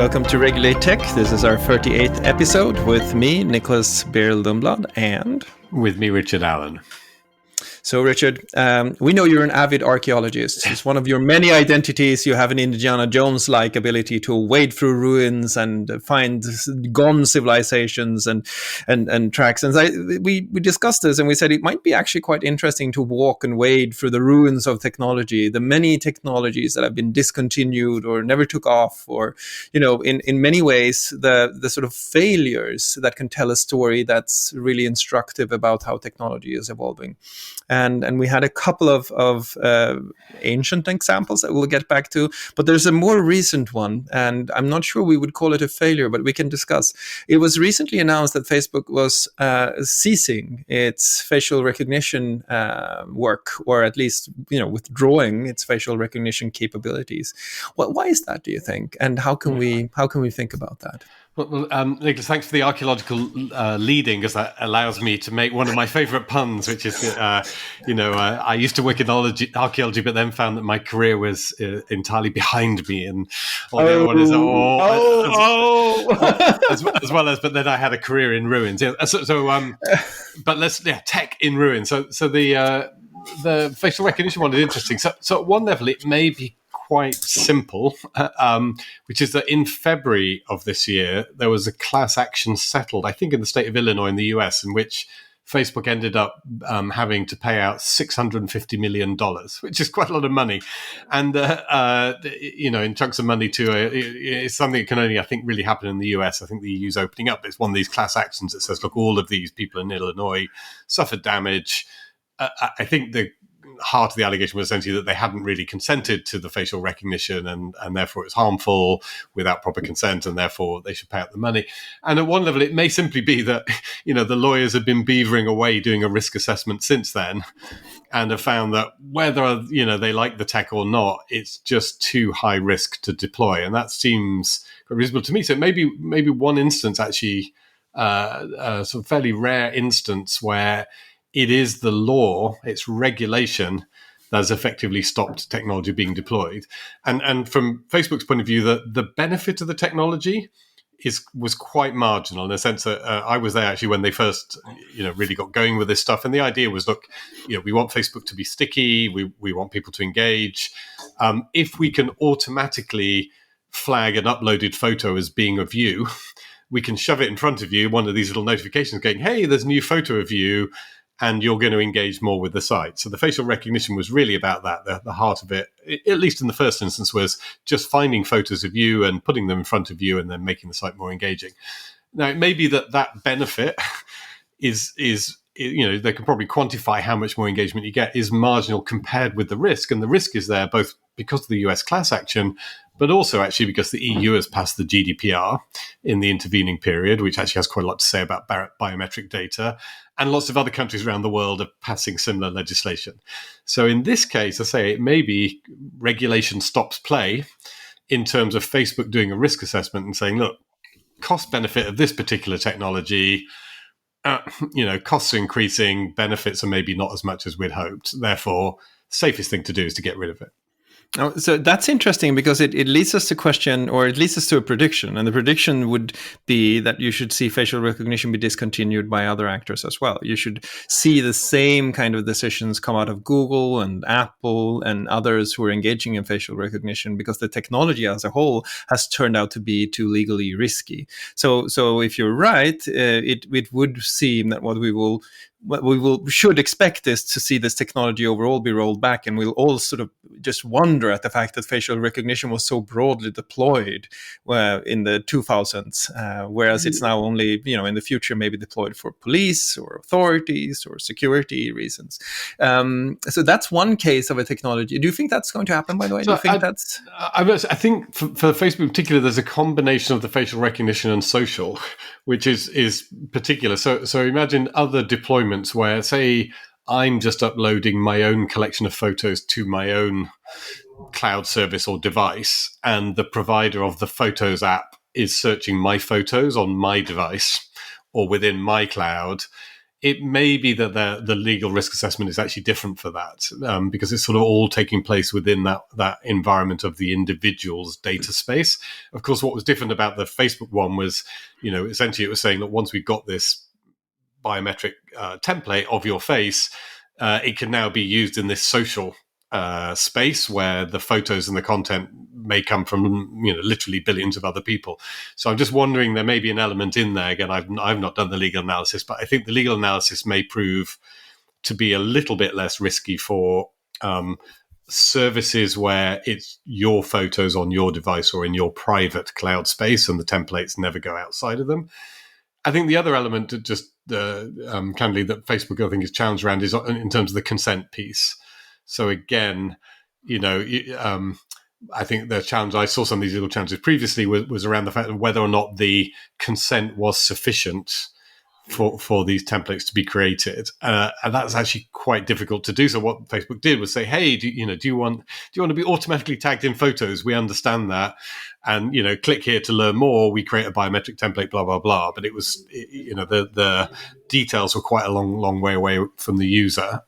Welcome to Regulate Tech. This is our 38th episode with me, Nicklas, Berild, Lundblad, and... with me, Richard Allan. So, Richard, we know you're an avid archaeologist. It's one of your many identities. You have an Indiana Jones-like ability to wade through ruins and find gone civilizations and tracks. And we discussed this, and we said it might be actually quite interesting to walk and wade through the ruins of technology, the many technologies that have been discontinued or never took off, or, you know, in many ways, the sort of failures that can tell a story that's really instructive about how technology is evolving. And we had a couple of ancient examples that we'll get back to, but there's a more recent one, and I'm not sure we would call it a failure, but we can discuss. It was recently announced that Facebook was ceasing its facial recognition work, or at least, you know, withdrawing its facial recognition capabilities. Why is that, do you think? And how can we think about that? Well, Nicklas, thanks for the archaeological leading, because that allows me to make one of my favourite puns, which is, I used to work in archaeology, but then found that my career was entirely behind me, and the other one is as well as. But then I had a career in ruins. But tech in ruins. So the facial recognition one is interesting. So at one level, it may be quite simple, which is that in February of this year, there was a class action settled, I think in the state of Illinois in the US, in which Facebook ended up having to pay out $650 million, which is quite a lot of money. And, in chunks of money too, it's something that can only, I think, really happen in the US. I think the EU's opening up. It's one of these class actions that says, look, all of these people in Illinois suffered damage. I think the heart of the allegation was essentially that they hadn't really consented to the facial recognition, and therefore it's harmful without proper consent, and therefore they should pay out the money. And at one level, it may simply be that, the lawyers have been beavering away doing a risk assessment since then, and have found that whether, they like the tech or not, it's just too high risk to deploy. And that seems quite reasonable to me. So maybe one instance, actually, a sort of fairly rare instance where it is the law, it's regulation that has effectively stopped technology being deployed. And from Facebook's point of view, the benefit of the technology was quite marginal, in a sense that I was there actually when they first, really got going with this stuff. And the idea was, look, we want Facebook to be sticky. We want people to engage. If we can automatically flag an uploaded photo as being of you, we can shove it in front of you, one of these little notifications going, hey, there's a new photo of you, and you're going to engage more with the site. So the facial recognition was really about that. The heart of it, at least in the first instance, was just finding photos of you and putting them in front of you and then making the site more engaging. Now, it may be that benefit is they can probably quantify how much more engagement you get, is marginal compared with the risk. And the risk is there both because of the US class action, but also actually because the EU has passed the GDPR in the intervening period, which actually has quite a lot to say about biometric data. And lots of other countries around the world are passing similar legislation. So in this case, I say it may be regulation stops play in terms of Facebook doing a risk assessment and saying, look, cost benefit of this particular technology, costs are increasing, benefits are maybe not as much as we'd hoped. Therefore, the safest thing to do is to get rid of it. Oh, so that's interesting, because it leads us to question, or it leads us to a prediction. And the prediction would be that you should see facial recognition be discontinued by other actors as well. You should see the same kind of decisions come out of Google and Apple and others who are engaging in facial recognition, because the technology as a whole has turned out to be too legally risky. So if you're right, it would seem that what we should expect is to see this technology overall be rolled back, and we'll all sort of just wonder at the fact that facial recognition was so broadly deployed in the 2000s, whereas it's now only, in the future maybe deployed for police or authorities or security reasons. So that's one case of a technology. Do you think that's going to happen, by the way? Do you think that's... I think for Facebook in particular, there's a combination of the facial recognition and social, which is particular. So imagine other deployments where, say, I'm just uploading my own collection of photos to my own cloud service or device, and the provider of the Photos app is searching my photos on my device or within my cloud. it may be that the legal risk assessment is actually different for that, because it's sort of all taking place within that environment of the individual's data space. Of course, what was different about the Facebook one was, essentially it was saying that once we got this biometric template of your face, it can now be used in this social space where the photos and the content may come from literally billions of other people. So I'm just wondering, there may be an element in there. Again, I've not done the legal analysis, but I think the legal analysis may prove to be a little bit less risky for services where it's your photos on your device or in your private cloud space and the templates never go outside of them. I think the other element candidly that Facebook, I think, is challenged around is in terms of the consent piece. So again, I think the challenge, I saw some of these little challenges previously, was around the fact of whether or not the consent was sufficient for these templates to be created, and that's actually quite difficult to do. So what Facebook did was say, "Hey, do you want to be automatically tagged in photos? We understand that, and click here to learn more. We create a biometric template, blah blah blah." But it was, the details were quite a long way away from the user.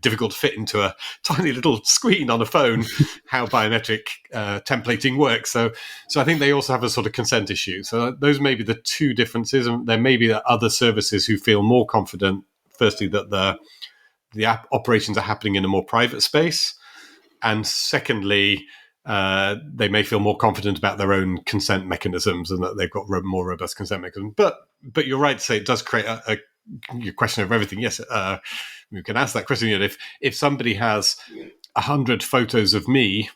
Difficult to fit into a tiny little screen on a phone how biometric templating works. So I think they also have a sort of consent issue. So those may be the two differences, and there may be other services who feel more confident, firstly, that the app operations are happening in a more private space, and secondly, they may feel more confident about their own consent mechanisms and that they've got more robust consent mechanisms. But you're right to say it does create a question over everything. Yes, we can ask that question. If somebody has 100 photos of me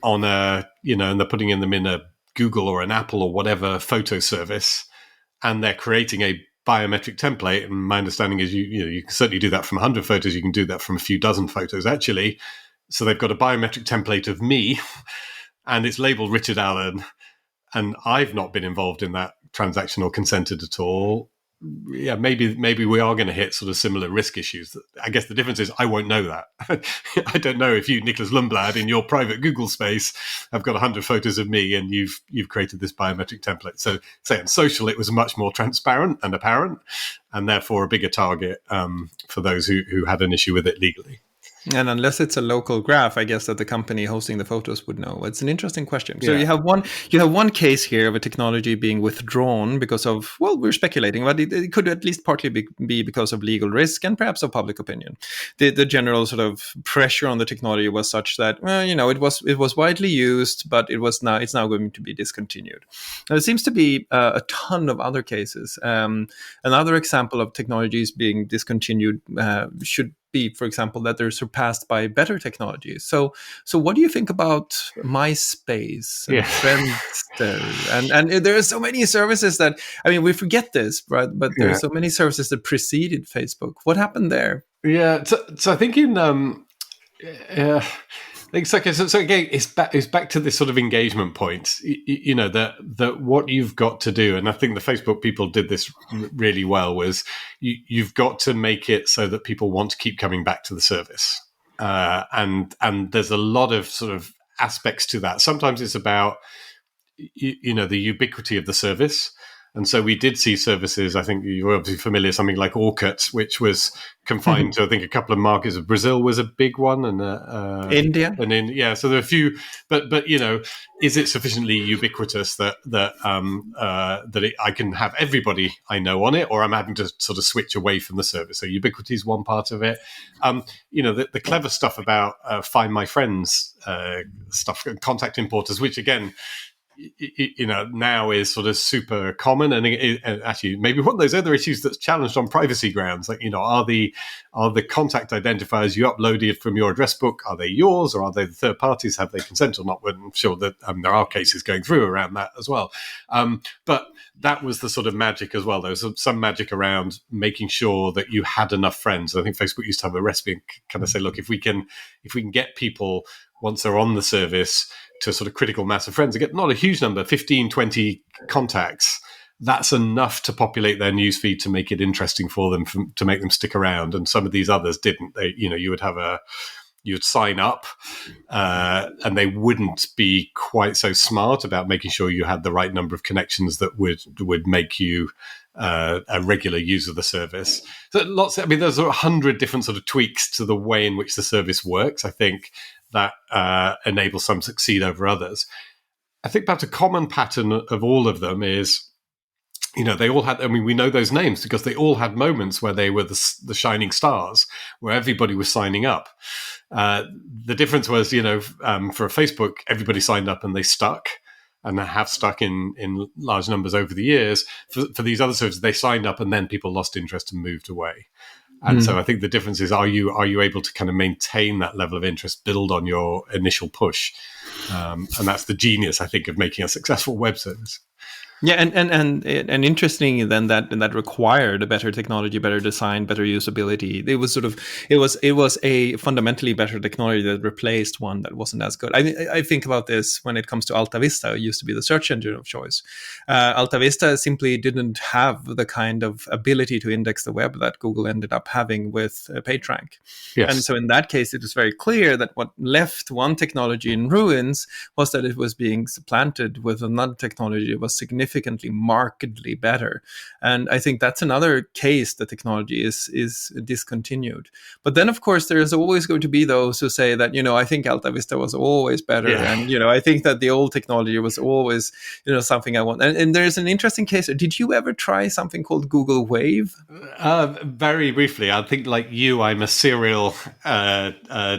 on and they're putting them in a Google or an Apple or whatever photo service, and they're creating a biometric template, and my understanding is you can certainly do that from 100 photos. You can do that from a few dozen photos, actually. So they've got a biometric template of me, and it's labeled Richard Allan, and I've not been involved in that transaction or consented at all. Yeah, maybe we are going to hit sort of similar risk issues. I guess the difference is I won't know that. I don't know if you, Nicklas Lundblad, in your private Google space, have got 100 photos of me and you've created this biometric template. So, say on social, it was much more transparent and apparent, and therefore a bigger target for those who had an issue with it legally. And unless it's a local graph, I guess that the company hosting the photos would know. It's an interesting question. So Yeah. you have one case here of a technology being withdrawn because of, well, we're speculating, but it could at least partly be because of legal risk and perhaps of public opinion. The general sort of pressure on the technology was such that, it was widely used, but it's now going to be discontinued. Now, there seems to be a ton of other cases. Another example of technologies being discontinued should be, for example, that they're surpassed by better technologies. So what do you think about MySpace and Friendster? And there are so many services that, we forget this, right? But there are so many services that preceded Facebook. What happened there? Yeah, so I think it's okay. So again, it's back to this sort of engagement point. That what you've got to do, and I think the Facebook people did this really well, was you've got to make it so that people want to keep coming back to the service, and there's a lot of sort of aspects to that. Sometimes it's about the ubiquity of the service. And so we did see services, I think you're obviously familiar, something like Orkut, which was confined to, I think, a couple of markets. Brazil was a big one, and India. So there are a few, but is it sufficiently ubiquitous that I can have everybody I know on it, or I'm having to sort of switch away from the service? So ubiquity is one part of it. The clever stuff about Find My Friends stuff, contact importers, which again, now is sort of super common, and actually maybe one of those other issues that's challenged on privacy grounds. Like, are the contact identifiers you uploaded from your address book, are they yours, or are they the third parties? Have they consent or not? Well, I'm sure that there are cases going through around that as well. But that was the sort of magic as well. There was some magic around making sure that you had enough friends. I think Facebook used to have a recipe and kind of say, look, if we can get people, once they're on the service, to a sort of critical mass of friends, they get not a huge number, 15, 20 contacts, that's enough to populate their newsfeed to make it interesting for them, to make them stick around. And some of these others didn't. You would have you'd sign up, and they wouldn't be quite so smart about making sure you had the right number of connections that would make you a regular user of the service. So there's 100 different sort of tweaks to the way in which the service works, I think, that enable some to succeed over others. I think perhaps a common pattern of all of them is, they all had, we know those names because they all had moments where they were the shining stars, where everybody was signing up. The difference was, for Facebook, everybody signed up and they stuck, and they have stuck in large numbers over the years. For these other services, they signed up and then people lost interest and moved away. And so I think the difference is, are you able to kind of maintain that level of interest, build on your initial push? And that's the genius, I think, of making a successful web service. Yeah, and interesting then that required a better technology, better design, better usability. It was a fundamentally better technology that replaced one that wasn't as good. I think about this when it comes to Alta Vista. It used to be the search engine of choice. Alta Vista simply didn't have the kind of ability to index the web that Google ended up having with PageRank. Yes. And so in that case, it was very clear that what left one technology in ruins was that it was being supplanted with another technology that was significantly, markedly better. And I think that's another case that technology is discontinued. But then, of course, there's always going to be those who say that, I think Alta Vista was always better. Yeah. And, I think that the old technology was always, something I want. And there's an interesting case. Did you ever try something called Google Wave? Very briefly. I think, like you, I'm a serial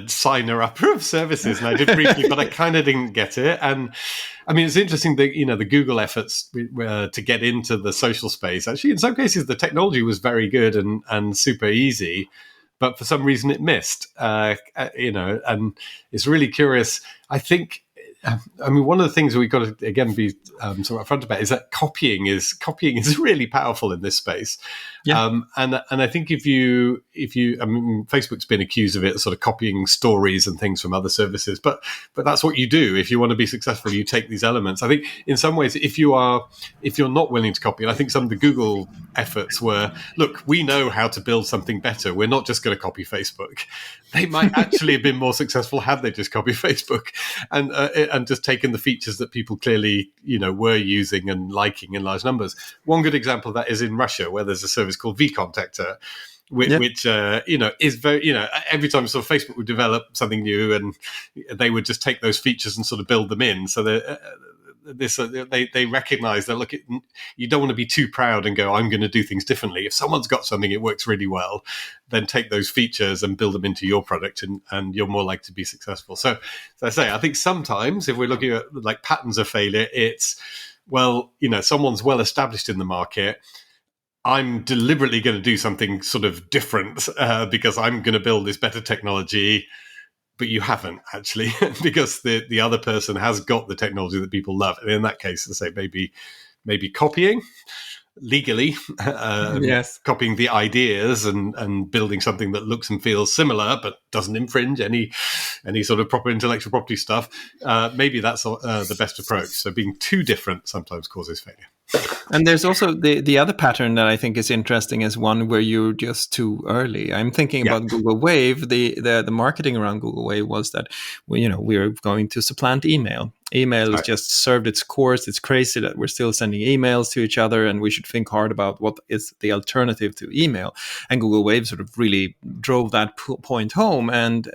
signer up of services. And I did briefly, but I kind of didn't get it. And it's interesting that, the Google efforts to get into the social space. Actually, in some cases, the technology was very good and super easy, but for some reason it missed. And it's really curious. I think, one of the things we've got to again be sort of upfront about is that copying is really powerful in this space. Yeah. And I think if you Facebook's been accused of it, sort of copying stories and things from other services, but that's what you do if you want to be successful. You take these elements. I think in some ways, if you're not willing to copy, and I think some of the Google efforts were, look, we know how to build something better. We're not just going to copy Facebook. They might actually have been more successful had they just copied Facebook and just taken the features that people clearly were using and liking in large numbers. One good example of that is in Russia, where there's a service called vContactor, which is very, every time sort of Facebook would develop something new, and they would just take those features and sort of build them in. So they recognize that, look, you don't want to be too proud and go, I'm going to do things differently. If someone's got something, it works really well, then take those features and build them into your product, and you're more likely to be successful. So as I say, I think sometimes if we're looking at like patterns of failure, it's, someone's well established in the market. I'm deliberately going to do something sort of different because I'm going to build this better technology, but you haven't actually, because the other person has got the technology that people love. And in that case, I say maybe copying legally, yes, copying the ideas and building something that looks and feels similar but doesn't infringe any sort of proper intellectual property stuff. Maybe that's the best approach. So being too different sometimes causes failure. And there's also the other pattern that I think is interesting is one where you're just too early. I'm thinking about Google Wave. The marketing around Google Wave was that we're going to supplant email. Email has just served its course. It's crazy that we're still sending emails to each other, and we should think hard about what is the alternative to email. And Google Wave sort of really drove that point home, and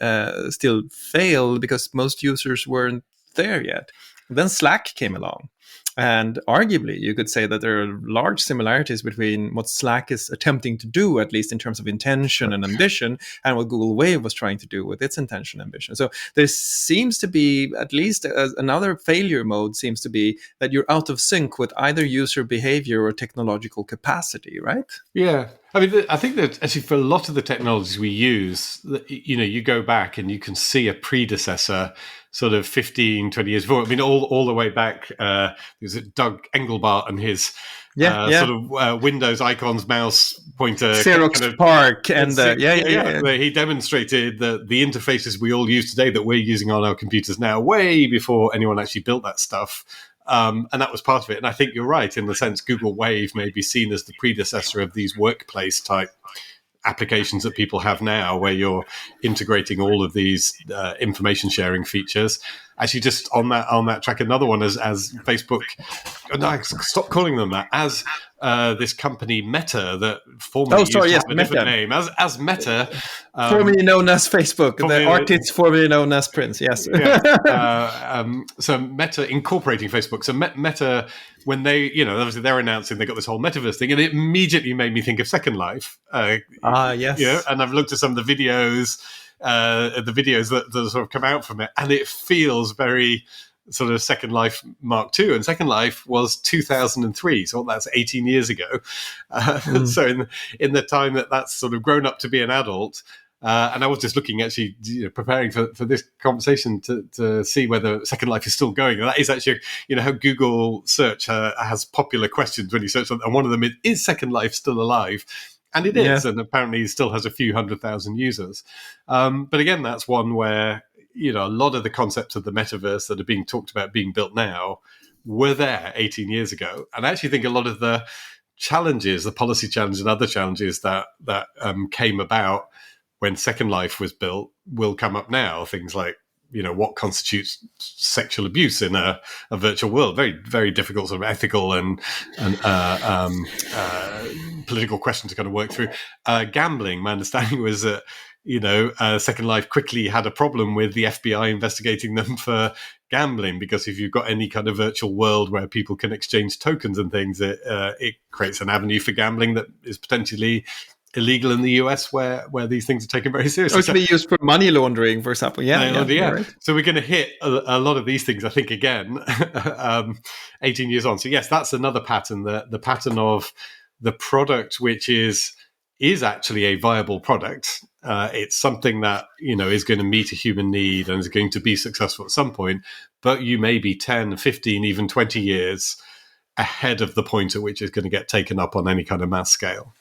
still failed because most users weren't there yet. Then Slack came along. And arguably, you could say that there are large similarities between what Slack is attempting to do, at least in terms of intention and ambition, and what Google Wave was trying to do with its intention and ambition. So there seems to be, at least another failure mode seems to be that you're out of sync with either user behavior or technological capacity, right? Yeah. I think that actually for a lot of the technologies we use, you go back and you can see a predecessor sort of 15, 20 years before. All the way back, there's Doug Engelbart and his sort of Windows icons, mouse pointer. Xerox kind of, Park. And where he demonstrated the interfaces we all use today that we're using on our computers now, way before anyone actually built that stuff. And that was part of it. And I think you're right in the sense Google Wave may be seen as the predecessor of these workplace type applications that people have now, where you're integrating all of these information sharing features. Actually, just on that track, another one as Facebook. No, stop calling them that. As this company Meta that formerly used to have a different name, as Meta, formerly known as Facebook, the artist formerly known as Prince. Yes. So Meta incorporating Facebook. So Meta, when they, obviously they're announcing they got this whole metaverse thing, and it immediately made me think of Second Life. Yes. And I've looked at some of the videos that sort of come out from it, and it feels very sort of Second Life Mark II, and Second Life was 2003, so that's 18 years ago. So in the time that's sort of grown up to be an adult, and I was just looking, actually, preparing for this conversation to see whether Second Life is still going. And that is actually, how Google search has popular questions when you search, and one of them is Second Life still alive? And it is, and apparently it still has a few 100,000 users. But again, that's one where, a lot of the concepts of the metaverse that are being talked about being built now were there 18 years ago. And I actually think a lot of the challenges, the policy challenges and other challenges that came about when Second Life was built will come up now. Things like, what constitutes sexual abuse in a virtual world? Very, very difficult sort of ethical and political question to kind of work through. Gambling, my understanding was that, Second Life quickly had a problem with the FBI investigating them for gambling, because if you've got any kind of virtual world where people can exchange tokens and things, it creates an avenue for gambling that is potentially illegal in the US, where these things are taken very seriously. Or it can be used for money laundering, for example. Yeah. Right. So we're going to hit a lot of these things, I think, again, 18 years on. So yes, that's another pattern, the pattern of the product, which is actually a viable product. It's something that, is going to meet a human need and is going to be successful at some point, but you may be 10, 15, even 20 years ahead of the point at which it's going to get taken up on any kind of mass scale.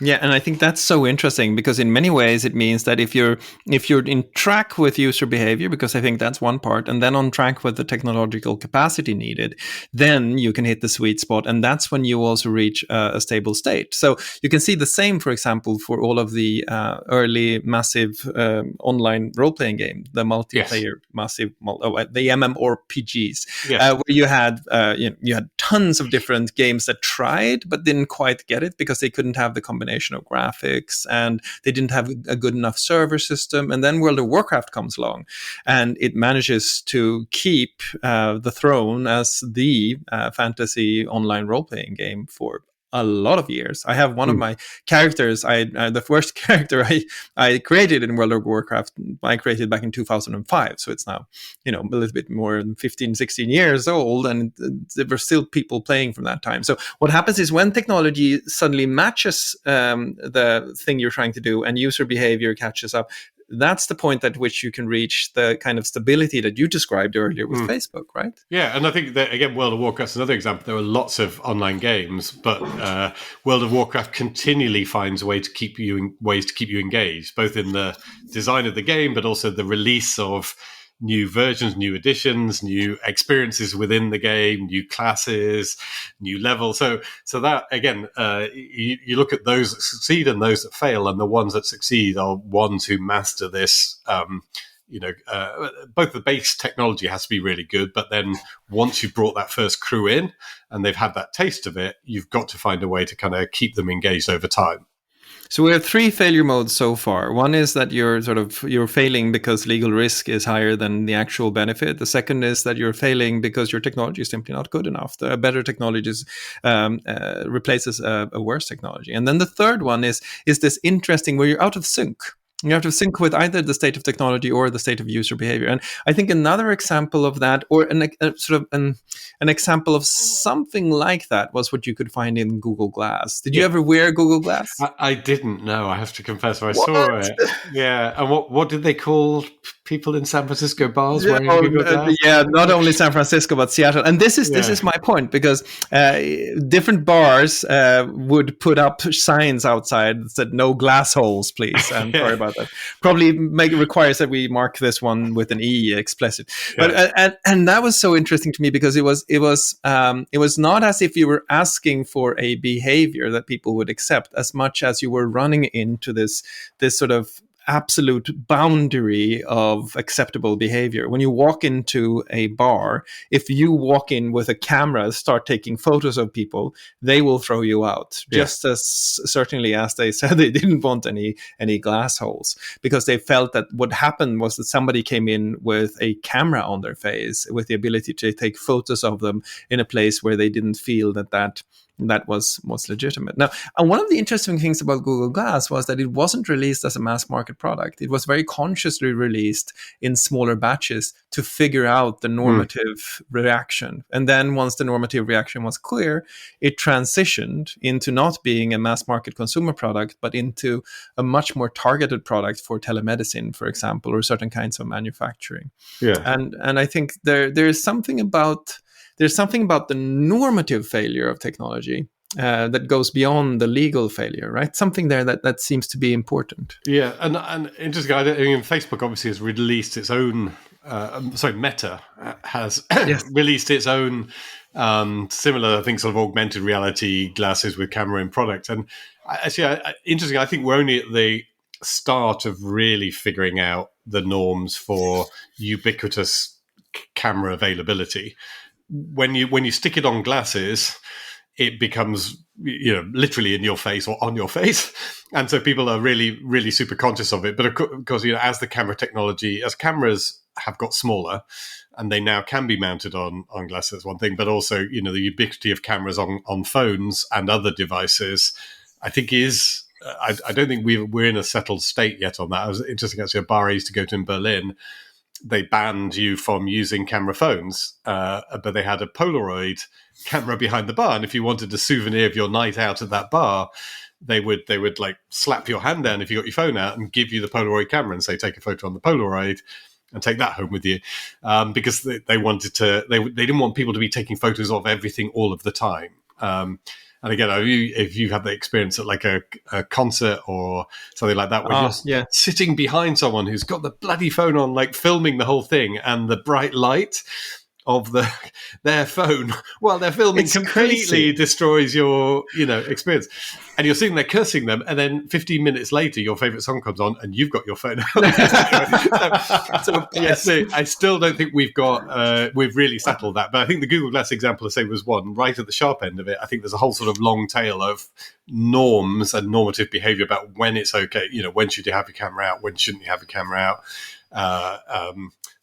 Yeah, and I think that's so interesting, because in many ways it means that if you're in track with user behavior, because I think that's one part, and then on track with the technological capacity needed, then you can hit the sweet spot, and that's when you also reach a stable state. So you can see the same, for example, for all of the early massive online role-playing game, the multiplayer massive, the MMORPGs, where you had tons of different games that tried but didn't quite get it because they couldn't have the combination of graphics and they didn't have a good enough server system. And then World of Warcraft comes along and it manages to keep the throne as the fantasy online role-playing game for a lot of years. I have one of my characters, the first character I created in World of Warcraft, I created back in 2005. So it's now, a little bit more than 15, 16 years old, and there were still people playing from that time. So what happens is when technology suddenly matches the thing you're trying to do and user behavior catches up, that's the point at which you can reach the kind of stability that you described earlier with Facebook, right? Yeah, and I think that, again, World of Warcraft is another example. There are lots of online games, but World of Warcraft continually finds ways to keep you engaged, both in the design of the game, but also the release of new versions, new additions, new experiences within the game, new classes, new levels. So that, again, you look at those that succeed and those that fail, and the ones that succeed are ones who master this. Both the base technology has to be really good, but then once you've brought that first crew in and they've had that taste of it, you've got to find a way to kind of keep them engaged over time. So we have three failure modes so far. One is that you're failing because legal risk is higher than the actual benefit. The second is that you're failing because your technology is simply not good enough. The better technology replaces a worse technology. And then the third one is this interesting where you're out of sync. You have to sync with either the state of technology or the state of user behavior. And I think another example of that, or an example of something like that, was what you could find in Google Glass. Did you ever wear Google Glass? I didn't know, I have to confess. I saw it. Yeah. And what did they call people in San Francisco bars Yeah, wearing Google Glass? not only San Francisco but Seattle, and this is my point, because different bars would put up signs outside that said "No glass holes, please." I'm sorry about that. Probably requires that we mark this one with an E explicit. But and that was so interesting to me, because it was not as if you were asking for a behavior that people would accept, as much as you were running into this sort of absolute boundary of acceptable behavior. When you walk into a bar, if you walk in with a camera, start taking photos of people, they will throw you out. Just as certainly as they said they didn't want any glass holes, because they felt that what happened was that somebody came in with a camera on their face, with the ability to take photos of them in a place where they didn't feel that was legitimate. Now, and one of the interesting things about Google Glass was that it wasn't released as a mass market product. It was very consciously released in smaller batches to figure out the normative reaction. And then once the normative reaction was clear, it transitioned into not being a mass market consumer product, but into a much more targeted product for telemedicine, for example, or certain kinds of manufacturing. Yeah. And I think there's something about the normative failure of technology that goes beyond the legal failure, right? Something there that seems to be important. Yeah, and interesting. I mean, Facebook obviously has released its own. Meta has released its own similar, I think, sort of augmented reality glasses with camera in product. And actually, interesting. I think we're only at the start of really figuring out the norms for ubiquitous camera availability. When you stick it on glasses, it becomes literally in your face or on your face, and so people are really, really super conscious of it. But of course, as the cameras have got smaller, and they now can be mounted on glasses, one thing, but also the ubiquity of cameras on phones and other devices, I think is. I don't think we're in a settled state yet on that. It was interesting, actually. A bar I used to go to in Berlin, they banned you from using camera phones, but they had a Polaroid camera behind the bar. And if you wanted a souvenir of your night out at that bar, they would like slap your hand down if you got your phone out and give you the Polaroid camera and say, take a photo on the Polaroid and take that home with you. Because they wanted to, they didn't want people to be taking photos of everything all of the time. And again, if you've had the experience at like a concert or something like that, where you're sitting behind someone who's got the bloody phone on, like filming the whole thing, and the bright light of their phone while they're filming completely destroys your experience, and you're sitting there cursing them, and then 15 minutes later your favorite song comes on and you've got your phone out. so I still don't think we've really settled that, but I think the Google Glass example, I say, was one right at the sharp end of it. I think there's a whole sort of long tail of norms and normative behavior about when it's okay, when should you have your camera out, when shouldn't you have your camera out.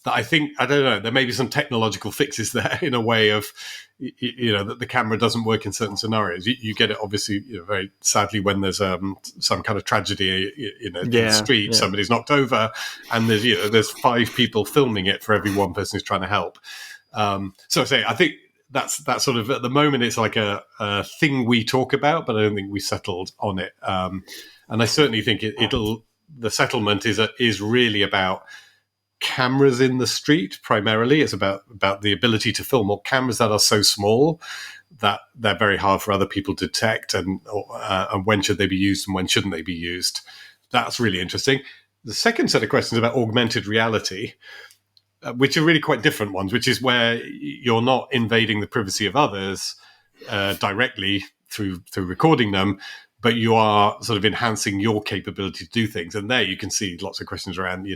That I think, I don't know, there may be some technological fixes there in a way of, that the camera doesn't work in certain scenarios. You get it, obviously, very sadly, when there's some kind of tragedy, in the street, somebody's knocked over, and there's 5 people filming it for every one person who's trying to help. So I think that's sort of, at the moment, it's like a thing we talk about, but I don't think we settled on it. And I certainly think the settlement is really about cameras in the street primarily. It's about the ability to film, or cameras that are so small that they're very hard for other people to detect, and when should they be used and when shouldn't they be used. That's really interesting. The second set of questions about augmented reality, which are really quite different ones, which is where you're not invading the privacy of others directly through recording them, but you are sort of enhancing your capability to do things. And there you can see lots of questions around,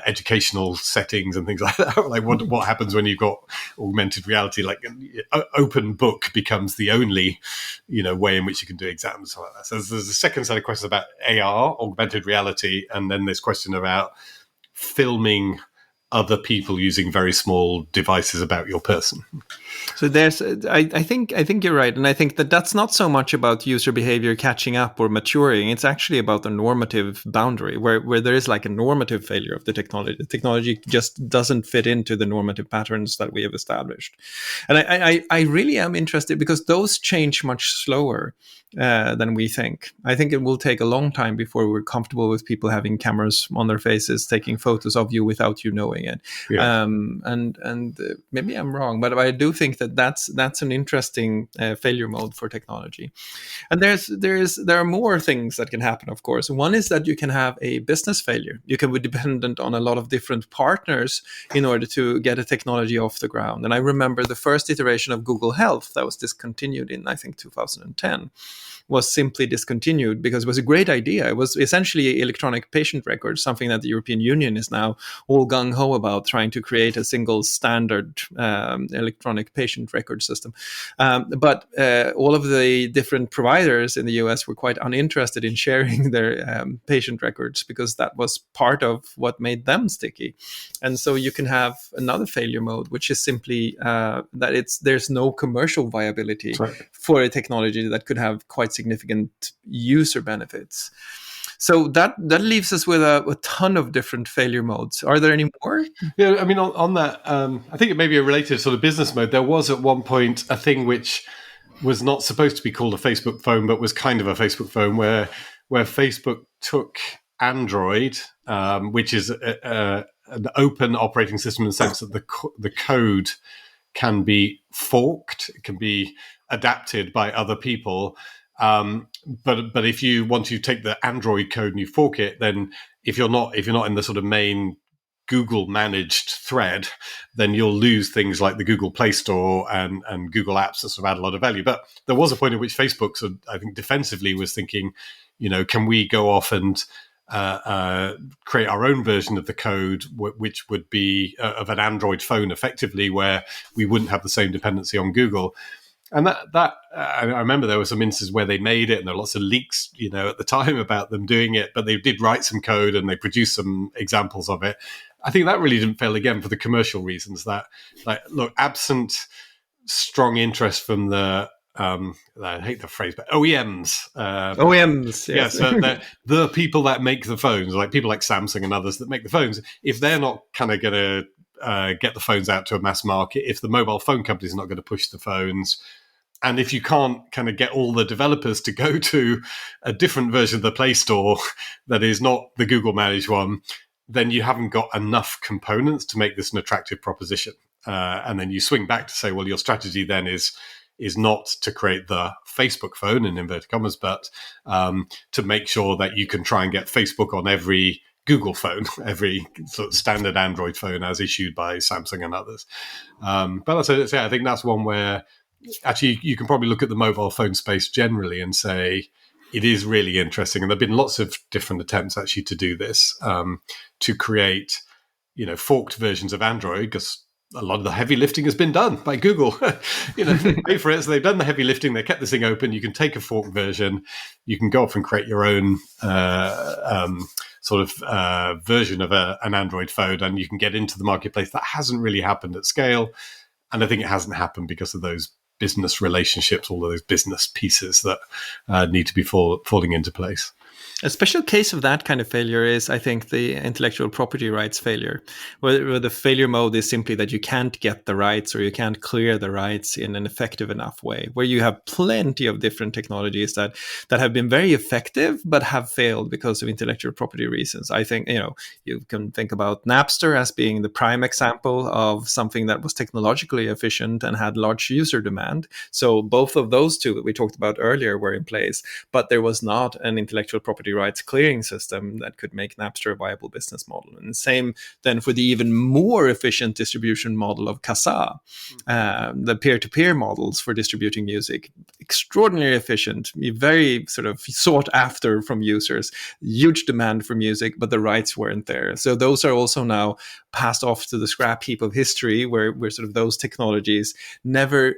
educational settings and things like that. Like what happens when you've got augmented reality, like open book becomes the only, way in which you can do exams and stuff like that. So there's a second set of questions about AR, augmented reality. And then this question about filming other people using very small devices about your person. So I think you're right, and I think that that's not so much about user behavior catching up or maturing. It's actually about the normative boundary, where there is like a normative failure of the technology. The technology just doesn't fit into the normative patterns that we have established, and I really am interested because those change much slower than we think. I think it will take a long time before we're comfortable with people having cameras on their faces, taking photos of you without you knowing it. Yeah. And maybe I'm wrong, but I do think that that's an interesting failure mode for technology. And there are more things that can happen, of course. One is that you can have a business failure. You can be dependent on a lot of different partners in order to get a technology off the ground. And I remember the first iteration of Google Health that was discontinued in, I think, 2010 was simply discontinued because it was a great idea. It was essentially electronic patient records, something that the European Union is now all gung-ho about, trying to create a single standard electronic patient record system. But all of the different providers in the US were quite uninterested in sharing their patient records because that was part of what made them sticky. And so you can have another failure mode, which is simply that there's no commercial viability for a technology that could have quite significant user benefits. So that leaves us with a ton of different failure modes. Are there any more? Yeah, I mean, on that, I think it may be a related sort of business mode. There was at one point a thing which was not supposed to be called a Facebook phone, but was kind of a Facebook phone, where Facebook took Android, which is an open operating system in the sense that the code can be forked, it can be adapted by other people. But if you want to take the Android code and you fork it, then if you're not in the sort of main Google managed thread, then you'll lose things like the Google Play Store and Google Apps that sort of add a lot of value. But there was a point at which Facebook, sort of, I think, defensively was thinking, can we go off and create our own version of the code, which would be of an Android phone, effectively, where we wouldn't have the same dependency on Google. And that I remember there were some instances where they made it, and there were lots of leaks, at the time about them doing it. But they did write some code, and they produced some examples of it. I think that really didn't fail again for the commercial reasons. That, look, absent strong interest from the I hate the phrase, but OEMs. OEMs, yes. Yeah, so the people that make the phones, like people like Samsung and others that make the phones, if they're not kind of going to get the phones out to a mass market, if the mobile phone company's not going to push the phones, and if you can't kind of get all the developers to go to a different version of the Play Store that is not the Google managed one, then you haven't got enough components to make this an attractive proposition. And then you swing back to say, well, your strategy then is not to create the Facebook phone, in inverted commas, but to make sure that you can try and get Facebook on every Google phone, every sort of standard Android phone as issued by Samsung and others. But I think that's one where actually you can probably look at the mobile phone space generally and say it is really interesting. And there have been lots of different attempts actually to do this, to create, forked versions of Android, because a lot of the heavy lifting has been done by Google. They pay for it, so they've done the heavy lifting. They kept this thing open. You can take a forked version. You can go off and create your own version of an Android phone, and you can get into the marketplace. That hasn't really happened at scale, and I think it hasn't happened because of those business relationships, all of those business pieces that need to be falling into place. A special case of that kind of failure is, I think, the intellectual property rights failure, where the failure mode is simply that you can't get the rights or you can't clear the rights in an effective enough way, where you have plenty of different technologies that have been very effective but have failed because of intellectual property reasons. I think, you can think about Napster as being the prime example of something that was technologically efficient and had large user demand. So both of those two that we talked about earlier were in place, but there was not an intellectual property rights clearing system that could make Napster a viable business model. And same then for the even more efficient distribution model of Kazaa, the peer-to-peer models for distributing music, extraordinarily efficient, very sort of sought after from users, huge demand for music, but the rights weren't there. So those are also now passed off to the scrap heap of history, where sort of those technologies never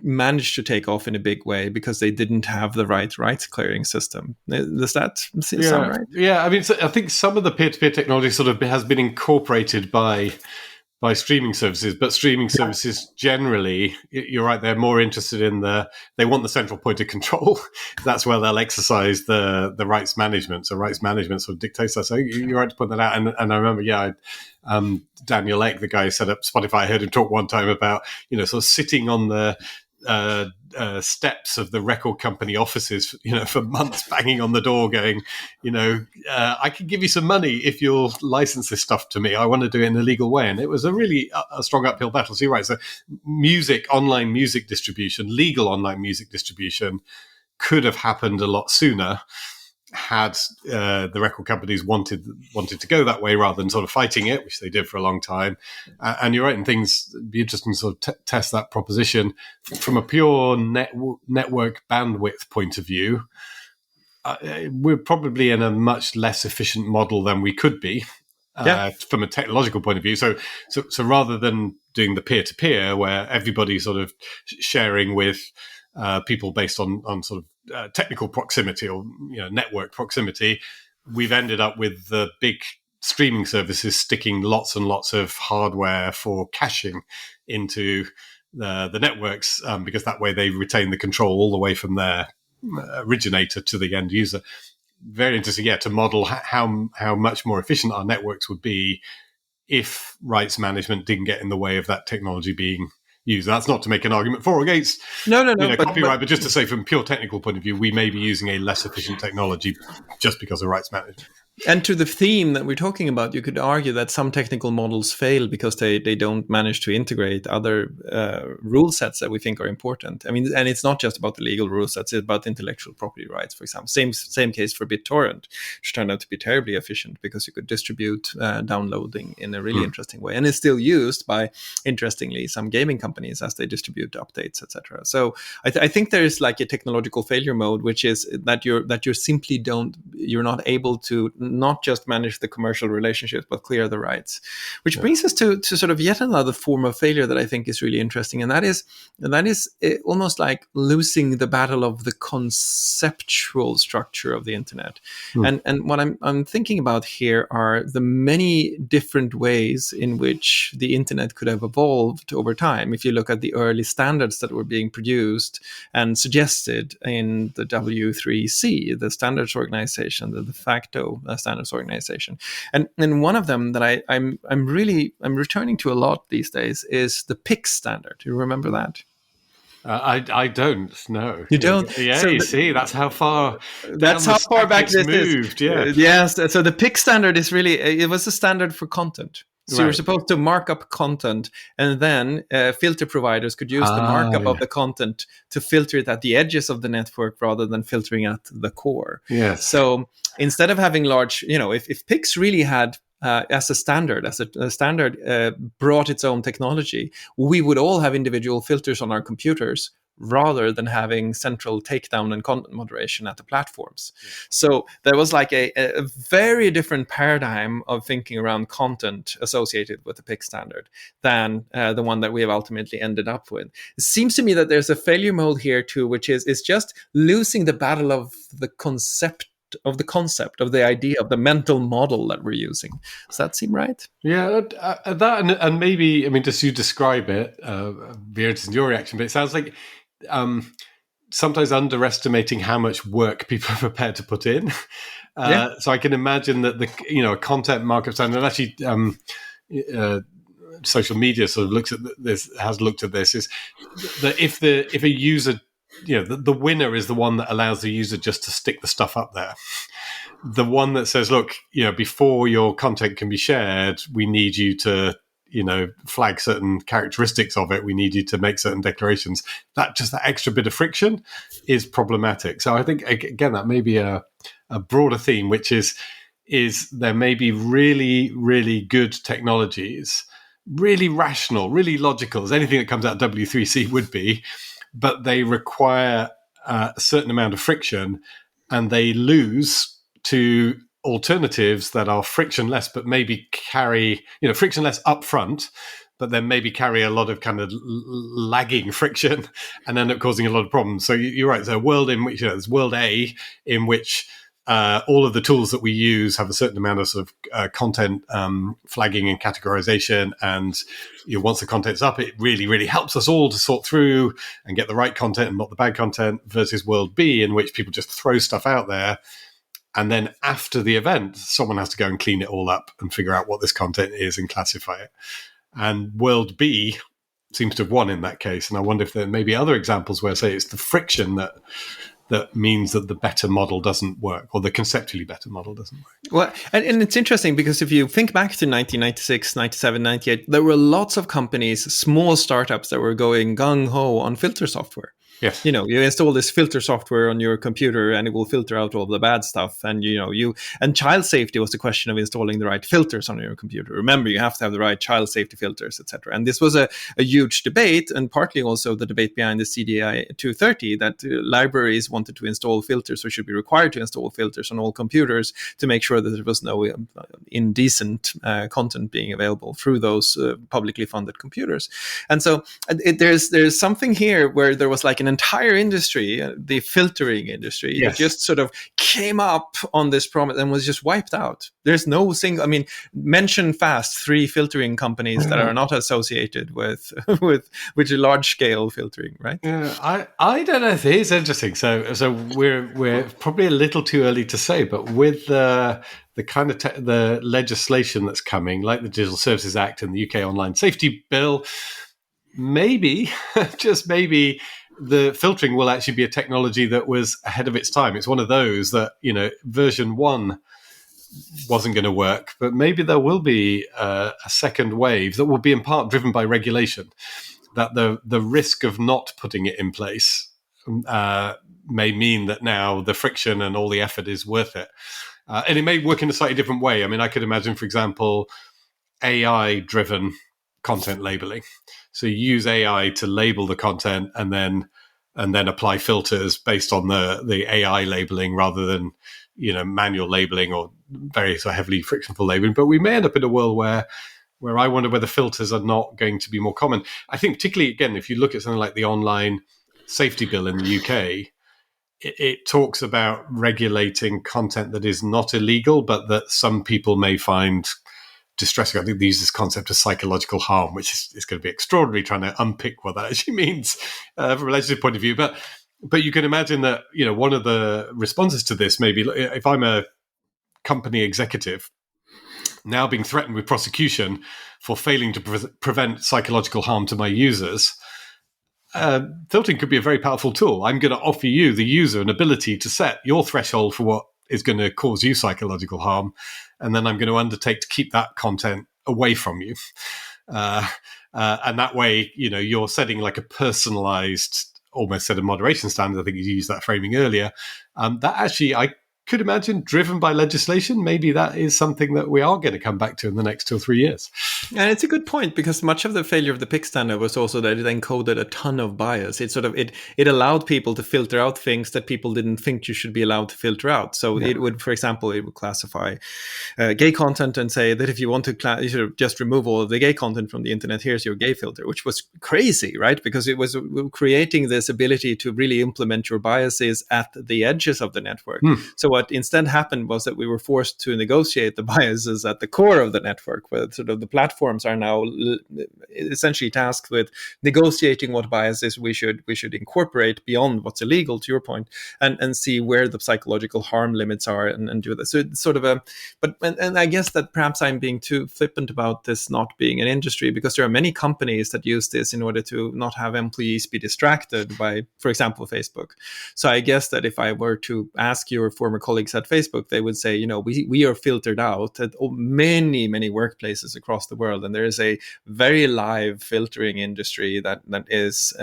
managed to take off in a big way because they didn't have the right rights clearing system. Does that sound right? Yeah. I mean, I think some of the peer-to-peer technology sort of has been incorporated by streaming services, but streaming services generally, you're right, they're more interested in they want the central point of control. That's where they'll exercise the rights management. So rights management sort of dictates that. So you're right to point that out. And I remember, Daniel Ek, the guy who set up Spotify, I heard him talk one time about, sort of sitting on the steps of the record company offices, for months, banging on the door, going, I can give you some money if you'll license this stuff to me. I want to do it in a legal way. And it was a really a strong uphill battle. So you're right. So online music distribution, legal online music distribution could have happened a lot sooner had the record companies wanted to go that way rather than sort of fighting it, which they did for a long time. And you're right, and things be interesting to sort of test that proposition from a pure network bandwidth point of view. We're probably in a much less efficient model than we could be from a technological point of view. So rather than doing the peer-to-peer where everybody's sort of sharing with people based on sort of technical proximity or network proximity, we've ended up with the big streaming services sticking lots and lots of hardware for caching into the networks, because that way they retain the control all the way from their originator to the end user. Very interesting, to model how much more efficient our networks would be if rights management didn't get in the way of that technology being used. That's not to make an argument for or against copyright, but just to say from a pure technical point of view, we may be using a less efficient technology just because of rights management. And to the theme that we're talking about, you could argue that some technical models fail because they don't manage to integrate other rule sets that we think are important. I mean, and it's not just about the legal rule sets, it's about intellectual property rights, for example. Same case for BitTorrent, which turned out to be terribly efficient because you could distribute downloading in a really interesting way. And it's still used by, interestingly, some gaming companies as they distribute updates, etc. So I think there is like a technological failure mode, which is that you're simply you're not able to not just manage the commercial relationships, but clear the rights. Which brings us to sort of yet another form of failure that I think is really interesting, and that is almost like losing the battle of the conceptual structure of the internet. And what I'm thinking about here are the many different ways in which the internet could have evolved over time. If you look at the early standards that were being produced and suggested in the W3C, the standards organization, the de facto standards organization, and one of them that I'm returning to a lot these days is the PIX standard. Do you remember that? I don't know. You don't? Yeah, so that's how far. That's how far back this moved. is. Yes. So the PIX standard is really it was a standard for content. So you're supposed to mark up content, and then filter providers could use the markup of the content to filter it at the edges of the network rather than filtering at the core. Yes. So instead of having large, if PIX really had as a standard brought its own technology, we would all have individual filters on our computers rather than having central takedown and content moderation at the platforms. Yeah. So there was like a very different paradigm of thinking around content associated with the PIC standard than the one that we have ultimately ended up with. It seems to me that there's a failure mode here too, which is just losing the battle of the concept of the idea of the mental model that we're using. Does that seem right? Yeah, that and maybe, I mean, just you describe it, be interested in your reaction, but it sounds like sometimes underestimating how much work people are prepared to put in. So I can imagine that a content markup standard, and actually social media sort of has looked at this, is that if a user, the winner is the one that allows the user just to stick the stuff up there. The one that says, look, before your content can be shared, we need you to flag certain characteristics of it. We need you to make certain declarations. That extra bit of friction is problematic. So I think, again, that may be a broader theme, which is there may be really, really good technologies, really rational, really logical, as anything that comes out of W3C would be, but they require a certain amount of friction, and they lose to alternatives that are frictionless, but maybe carry, frictionless upfront, but then maybe carry a lot of kind of lagging friction and end up causing a lot of problems. So you're right. So a world in which, there's world A, in which all of the tools that we use have a certain amount of sort of content flagging and categorization. And once the content's up, it really, really helps us all to sort through and get the right content and not the bad content, versus world B, in which people just throw stuff out there. And then after the event, someone has to go and clean it all up and figure out what this content is and classify it. And world B seems to have won in that case. And I wonder if there may be other examples where, say, it's the friction that means that the better model doesn't work, or the conceptually better model doesn't work. Well, and it's interesting because if you think back to 1996, 97, 98, there were lots of companies, small startups, that were going gung-ho on filter software. Yes. You install this filter software on your computer and it will filter out all the bad stuff. And, and child safety was the question of installing the right filters on your computer. Remember, you have to have the right child safety filters, etc. And this was a huge debate, and partly also the debate behind the CDI 230, that libraries wanted to install filters, or should be required to install filters on all computers to make sure that there was no indecent content being available through those publicly funded computers. And so there's something here where there was like an entire industry, the filtering industry, yes, that just sort of came up on this promise and was just wiped out. There's no single, mention fast 3 filtering companies that are not associated with large scale filtering, right? Yeah, I don't know if it is interesting. So we're probably a little too early to say, but with the kind of the legislation that's coming, like the Digital Services Act and the UK Online Safety Bill, maybe, just maybe, the filtering will actually be a technology that was ahead of its time. It's one of those that, version 1 wasn't going to work, but maybe there will be a second wave that will be in part driven by regulation, that the risk of not putting it in place may mean that now the friction and all the effort is worth it. And it may work in a slightly different way. I could imagine, for example, AI-driven content labeling. So you use AI to label the content and then apply filters based on the AI labeling, rather than manual labeling or very sort of heavily frictionful labeling. But we may end up in a world where I wonder whether filters are not going to be more common. I think particularly, again, if you look at something like the Online Safety Bill in the UK, it talks about regulating content that is not illegal, but that some people may find distressing. I think they use this concept of psychological harm, which is going to be extraordinary, trying to unpick what that actually means from a legislative point of view. But you can imagine that one of the responses to this may be, if I'm a company executive now being threatened with prosecution for failing to prevent psychological harm to my users, filtering could be a very powerful tool. I'm going to offer you, the user, an ability to set your threshold for what is going to cause you psychological harm, and then I'm going to undertake to keep that content away from you. And that way, you're setting like a personalized, almost set of moderation standards. I think you used that framing earlier. That actually, I could imagine, driven by legislation, maybe that is something that we are going to come back to in the next 2 or 3 years. And it's a good point, because much of the failure of the PIC standard was also that it encoded a ton of bias. It it allowed people to filter out things that people didn't think you should be allowed to filter out. So it would, for example, it would classify gay content and say that if you want to you should just remove all of the gay content from the internet, here's your gay filter, which was crazy, right? Because it was creating this ability to really implement your biases at the edges of the network. So what instead happened was that we were forced to negotiate the biases at the core of the network, where sort of the platforms are now essentially tasked with negotiating what biases we should incorporate beyond what's illegal, to your point, and see where the psychological harm limits are, and do that. So it's sort of and I guess that perhaps I'm being too flippant about this not being an industry, because there are many companies that use this in order to not have employees be distracted by, for example, Facebook. So I guess that if I were to ask your former colleagues at Facebook, they would say, we are filtered out at many, many workplaces across the world, and there is a very live filtering industry that is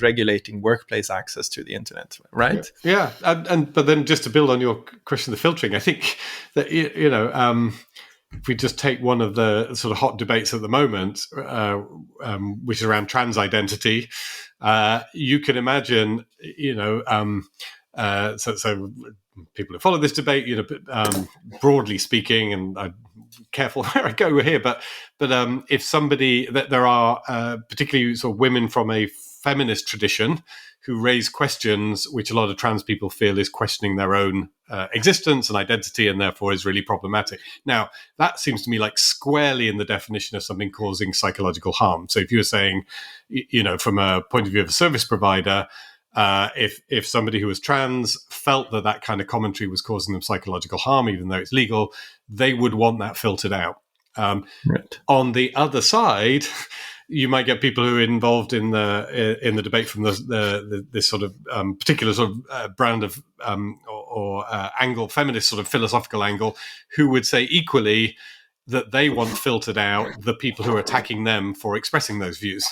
regulating workplace access to the internet, right? Yeah. But then just to build on your question of the filtering, I think that if we just take one of the sort of hot debates at the moment, which is around trans identity, you can imagine, so people who follow this debate, broadly speaking, and I'm careful where I go here, but if somebody that there are particularly sort of women from a feminist tradition who raise questions which a lot of trans people feel is questioning their own existence and identity, and therefore is really problematic. Now, that seems to me like squarely in the definition of something causing psychological harm. So if you were saying, from a point of view of a service provider, if somebody who was trans felt that kind of commentary was causing them psychological harm, even though it's legal, they would want that filtered out. Right. On the other side, you might get people who are involved in the debate from this sort of particular sort of brand of or angle, feminist sort of philosophical angle, who would say equally that they want filtered out the people who are attacking them for expressing those views.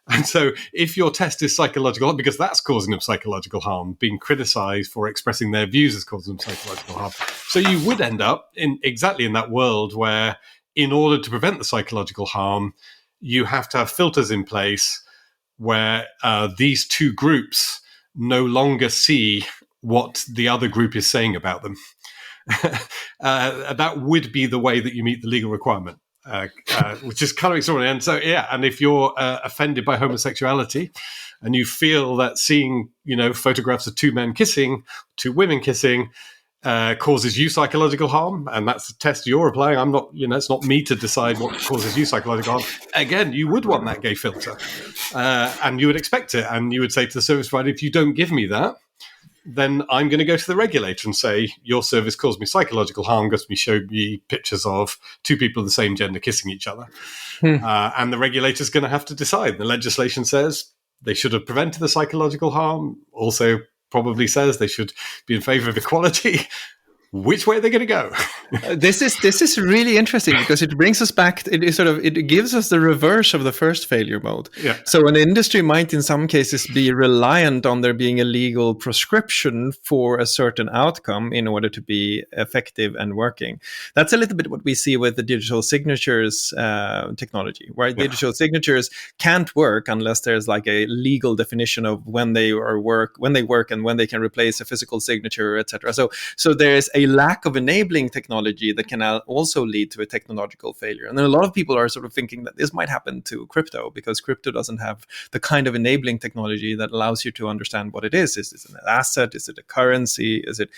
And so if your test is psychological, because that's causing them psychological harm, being criticized for expressing their views is causing them psychological harm. So you would end up in that world where, in order to prevent the psychological harm, you have to have filters in place where these two groups no longer see what the other group is saying about them. That would be the way that you meet the legal requirement. Which is kind of extraordinary. And so, and if you're offended by homosexuality and you feel that seeing, photographs of two men kissing, two women kissing, causes you psychological harm, and that's the test you're applying, I'm not, it's not me to decide what causes you psychological harm. Again, you would want that gay filter, and you would expect it, and you would say to the service provider, if you don't give me that, then I'm going to go to the regulator and say, your service caused me psychological harm because you showed me pictures of two people of the same gender kissing each other. And the regulator's going to have to decide. The legislation says they should have prevented the psychological harm, also probably says they should be in favor of equality. Which way are they going to go? This is really interesting because it brings us back. It gives us the reverse of the first failure mode. Yeah. So an industry might, in some cases, be reliant on there being a legal prescription for a certain outcome in order to be effective and working. That's a little bit what we see with the digital signatures technology, where digital signatures can't work unless there's like a legal definition of when they work, and when they can replace a physical signature, etc. So there is a lack of enabling technology that can also lead to a technological failure. And then a lot of people are sort of thinking that this might happen to crypto because crypto doesn't have the kind of enabling technology that allows you to understand what it is. Is it an asset? Is it a currency? Is it,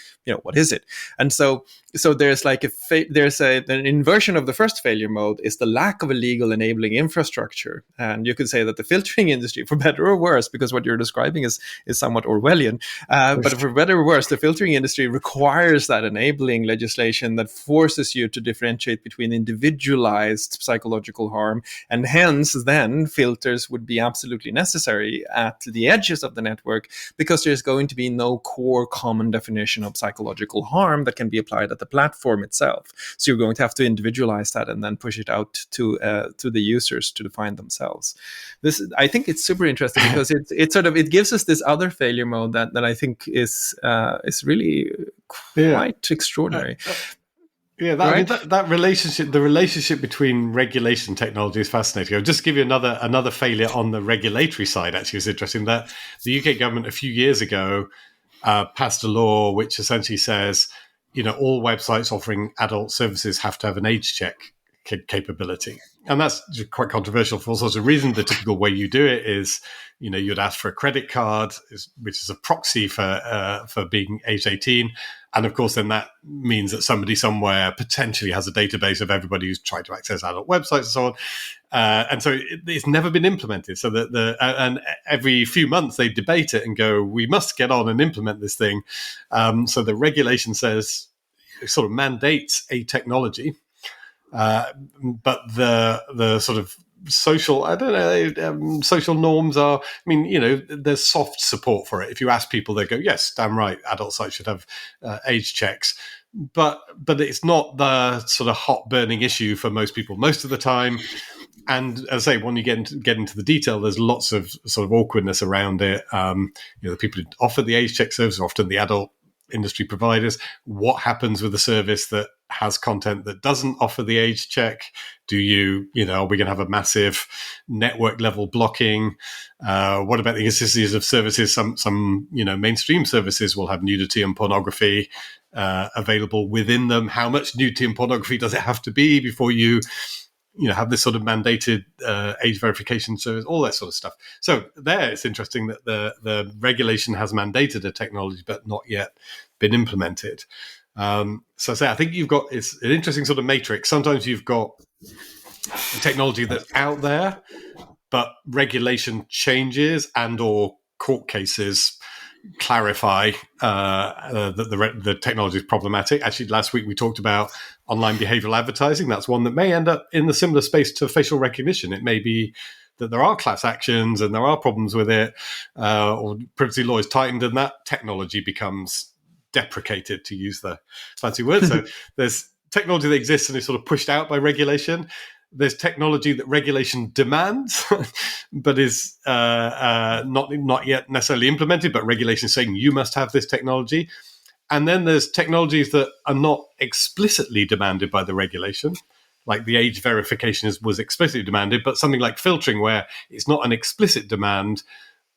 what is it? And so there's like an inversion of the first failure mode is the lack of a legal enabling infrastructure. And you could say that the filtering industry, for better or worse, because what you're describing is somewhat Orwellian, but for better or worse, the filtering industry requires that enabling legislation that forces you to differentiate between individualized psychological harm, and hence then filters would be absolutely necessary at the edges of the network, because there's going to be no core common definition of psychological harm that can be applied at the platform itself. So you're going to have to individualize that and then push it out to the users to define themselves. I think it's super interesting because it gives us this other failure mode that I think is really quite extraordinary. That relationship, the relationship between regulation technology is fascinating. I'll just give you another failure on the regulatory side. Actually, is interesting that the UK government a few years ago passed a law which essentially says, all websites offering adult services have to have an age check capability. And that's quite controversial for all sorts of reasons. The typical way you do it is, you'd ask for a credit card, which is a proxy for being age 18. And of course, then that means that somebody somewhere potentially has a database of everybody who's tried to access adult websites and so on. And so it's never been implemented. So and every few months they debate it and go, we must get on and implement this thing. So the regulation says, sort of mandates a technology. But the sort of social, social norms are, there's soft support for it. If you ask people, they go, yes, damn right, adult sites should have age checks. But it's not the sort of hot burning issue for most people most of the time. And as I say, when you get into the detail, there's lots of sort of awkwardness around it. The people who offer the age check service are often the adult industry providers. What happens with the service that has content that doesn't offer the age check? Do you, are we going to have a massive network level blocking? What about the inconsistencies of services? Some mainstream services will have nudity and pornography available within them. How much nudity and pornography does it have to be before you have this sort of mandated age verification service, all that sort of stuff. So there, it's interesting that the regulation has mandated a technology, but not yet been implemented. So I think it's an interesting sort of matrix. Sometimes you've got technology that's out there, but regulation changes and or court cases clarify that the technology is problematic. Actually, last week we talked about online behavioral advertising. That's one that may end up in the similar space to facial recognition. It may be that there are class actions and there are problems with it, or privacy law is tightened and that technology becomes deprecated, to use the fancy word. So there's technology that exists and is sort of pushed out by regulation. There's technology that regulation demands, but is not yet necessarily implemented, but regulation saying you must have this technology. And then there's technologies that are not explicitly demanded by the regulation, like the age verification was explicitly demanded, but something like filtering where it's not an explicit demand,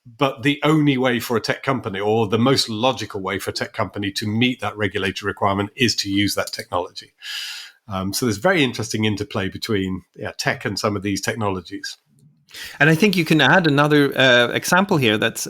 but the only way for a tech company, or the most logical way for a tech company to meet that regulatory requirement, is to use that technology. So there's very interesting interplay between tech and some of these technologies. And I think you can add another example here that's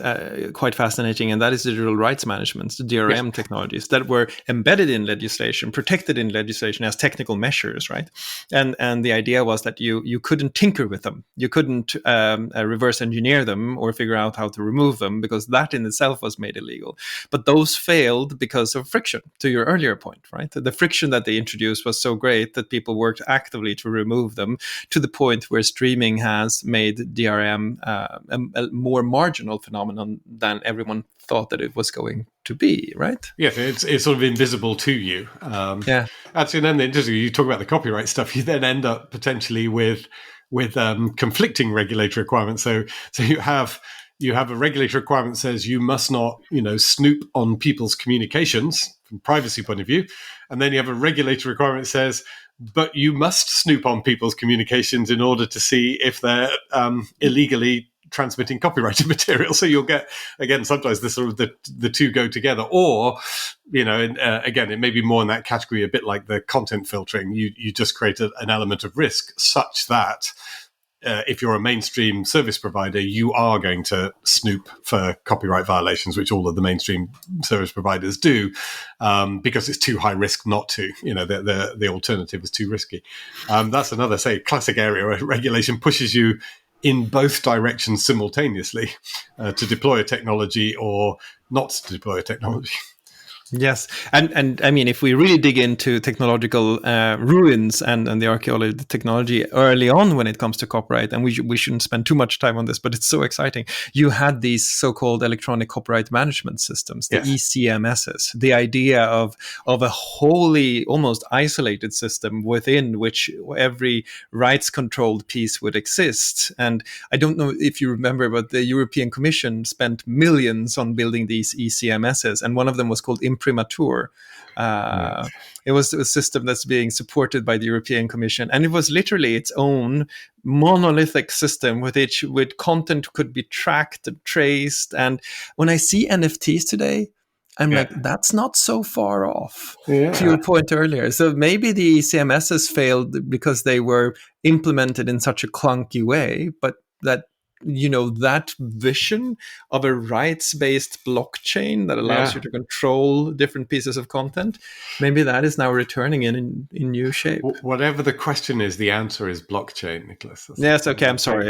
quite fascinating, and that is digital rights management, the DRM technologies that were embedded in legislation, protected in legislation as technical measures, right? And the idea was that you couldn't tinker with them. You couldn't reverse engineer them or figure out how to remove them, because that in itself was made illegal. But those failed because of friction, to your earlier point, right? The friction that they introduced was so great that people worked actively to remove them, to the point where streaming has made DRM a more marginal phenomenon than everyone thought that it was going to be, right? Yes, it's sort of invisible to you. Actually, then interesting, you talk about the copyright stuff, you then end up potentially with conflicting regulatory requirements. So you have a regulatory requirement that says you must not, snoop on people's communications from a privacy point of view. And then you have a regulatory requirement that says, but you must snoop on people's communications in order to see if they're illegally transmitting copyrighted material. So you'll get, again, sometimes the sort of the two go together, or, again, it may be more in that category, a bit like the content filtering. You just create an element of risk such that if you're a mainstream service provider, you are going to snoop for copyright violations, which all of the mainstream service providers do, because it's too high risk not to. The alternative is too risky. That's another, classic area where regulation pushes you in both directions simultaneously, to deploy a technology or not to deploy a technology. Yes, and I mean, if we really dig into technological ruins and the archaeology, the technology early on when it comes to copyright, and we shouldn't spend too much time on this, but it's so exciting. You had these so-called electronic copyright management systems, the ECMSs, the idea of a wholly, almost isolated system within which every rights-controlled piece would exist. And I don't know if you remember, but the European Commission spent millions on building these ECMSs, and one of them was called Imprimatur. It was a system that's being supported by the European Commission, and it was literally its own monolithic system with content could be tracked and traced. And when I see NFTs today, I'm like, that's not so far off, to your point earlier. So maybe the CMSs failed because they were implemented in such a clunky way, but that vision of a rights-based blockchain that allows you to control different pieces of content, maybe that is now returning in new shape. Whatever the question is, the answer is blockchain, Nicklas. Yes, okay, I'm sorry.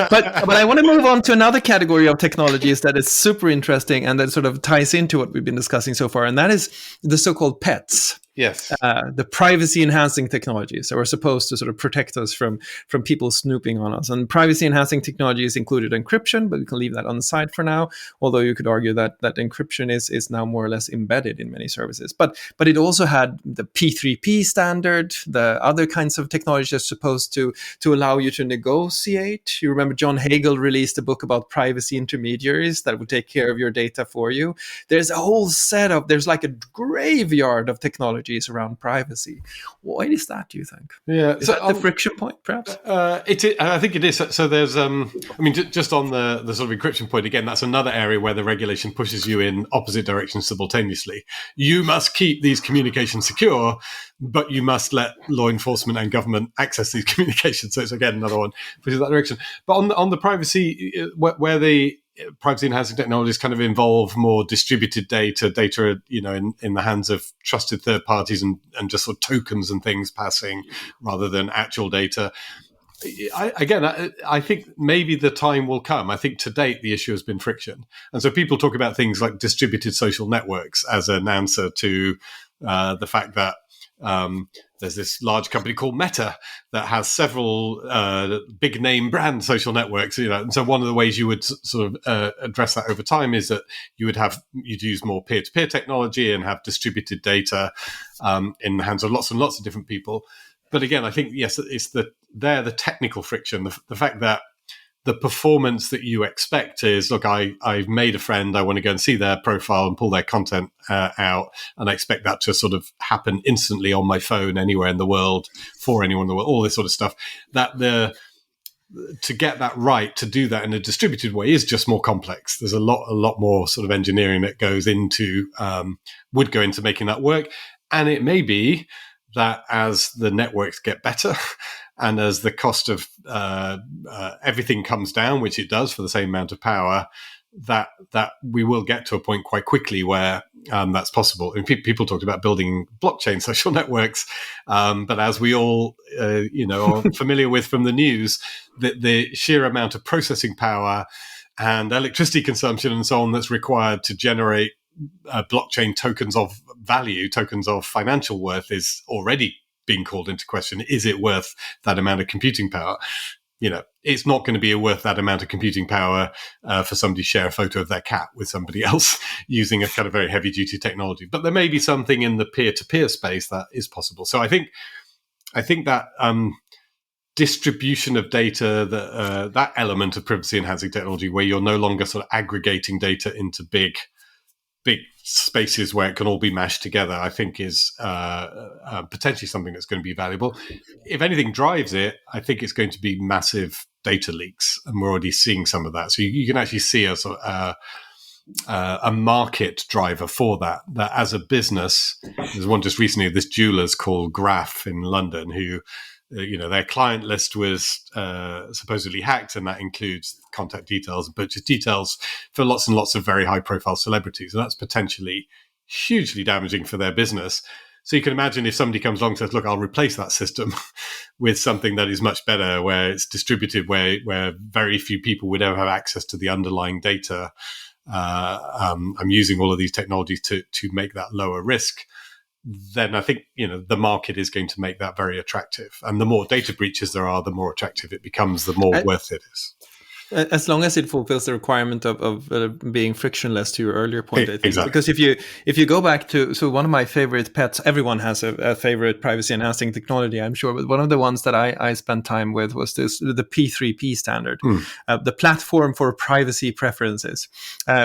But I want to move on to another category of technologies that is super interesting and that sort of ties into what we've been discussing so far, and that is the so-called PETs. Yes. The privacy-enhancing technologies that were supposed to sort of protect us from people snooping on us. And privacy-enhancing technologies included encryption, but we can leave that on the side for now, although you could argue that encryption is now more or less embedded in many services. But it also had the P3P standard, the other kinds of technologies that are supposed to allow you to negotiate. You remember John Hagel released a book about privacy intermediaries that would take care of your data for you. There's a whole there's like a graveyard of technology technologies around privacy. Why is that, do you think? Yeah, Is that the friction point, perhaps? I think it is. So there's, just on the sort of encryption point again, that's another area where the regulation pushes you in opposite directions simultaneously. You must keep these communications secure, but you must let law enforcement and government access these communications. So it's again another one pushes that direction. But on the privacy, where the privacy enhancing technologies kind of involve more distributed data, in the hands of trusted third parties and just sort of tokens and things passing rather than actual data. I think maybe the time will come. I think to date the issue has been friction. And so people talk about things like distributed social networks as an answer to the fact that there's this large company called Meta that has several big name brand social networks, and so one of the ways you would sort of address that over time is that you'd use more peer-to-peer technology and have distributed data in the hands of lots and lots of different people. But again, I think, yes, it's the technical friction, the fact that the performance that you expect is, look, I've made a friend, I want to go and see their profile and pull their content out, and I expect that to sort of happen instantly on my phone anywhere in the world, for anyone in the world, all this sort of stuff. To get that right, to do that in a distributed way is just more complex. There's a lot more sort of engineering that would go into making that work. And it may be that as the networks get better and as the cost of everything comes down, which it does for the same amount of power, that we will get to a point quite quickly where that's possible. And people talked about building blockchain social networks, but as we all are familiar with from the news, the sheer amount of processing power and electricity consumption and so on that's required to generate blockchain tokens of value, tokens of financial worth, is already being called into question. Is it worth that amount of computing power? It's not going to be worth that amount of computing power for somebody to share a photo of their cat with somebody else using a kind of very heavy duty technology. But there may be something in the peer-to-peer space that is possible. So I think that distribution of data, that element of privacy enhancing technology, where you're no longer sort of aggregating data into big spaces where it can all be mashed together, I think is potentially something that's going to be valuable. If anything drives it, I think it's going to be massive data leaks, and we're already seeing some of that. So you can actually see a market driver for that as a business. There's one just recently, this jeweler's called Graph in London, who their client list was supposedly hacked, and that includes contact details and purchase details for lots and lots of very high-profile celebrities, and that's potentially hugely damaging for their business. So you can imagine if somebody comes along and says, look, I'll replace that system with something that is much better, where it's distributed, where very few people would ever have access to the underlying data. I'm using all of these technologies to make that lower risk. Then I think, the market is going to make that very attractive. And the more data breaches there are, the more attractive it becomes, the more worth it is. As long as it fulfills the requirement of being frictionless, to your earlier point, I think. Exactly. Because if you go back to, so one of my favorite pets, everyone has a favorite privacy enhancing technology, I'm sure, but one of the ones that I spent time with was the P3P standard, the platform for privacy preferences,